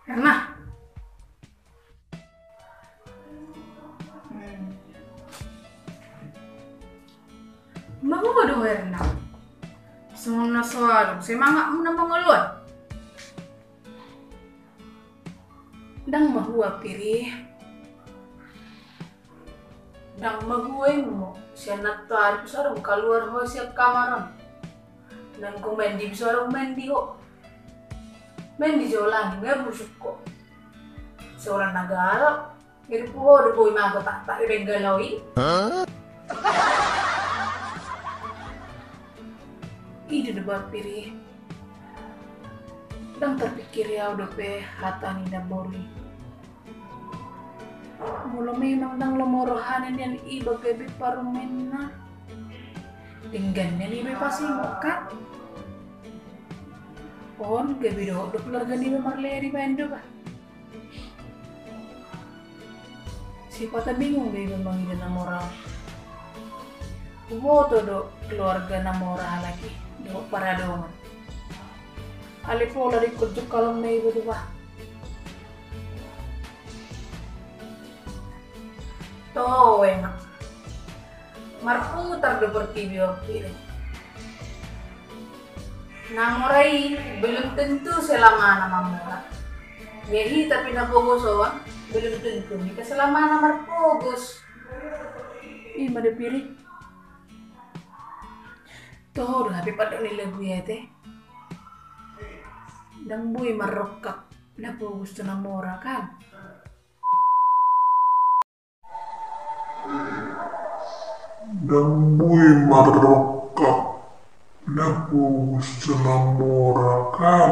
Karena Bago do Erna. Semua soal, semangat mo na mangulon. Dang mahuwa piri. Dang mahuway mo. Siya natari ko sarong kaluar ho siya kamaron. Nang kumendi sarong mendi ho. Mendi jolan, nga busuk ko. Seorang negara, ngiri po ho, di po imago tak ibang galawin. Ide de bapiri. Dang terpikir ya udah pe hata ni na bori. Mula memang dang lomorohanan yan iba gabi parumen na. Tinggan yan iba pasi mo kan. On gabi do keluarga ni marleri bendo ba. Sipata bingung gabi memang ide na moral. Kumoto do keluarga na moral lagi. Do para dongan. Ali pola di kujuk kalam na ibu diba. To enak. Marputar do bertibio pilih. Namorai belum tentu selama nama murah. Jadi tapi napogosoan belum tentu. Jika selama nama pogos. Ih mada pilih. Toh happy pada nilai gue teh. Dan bui marokak na gusto na mora kan. Dan bui marokak na gusto na mora kan.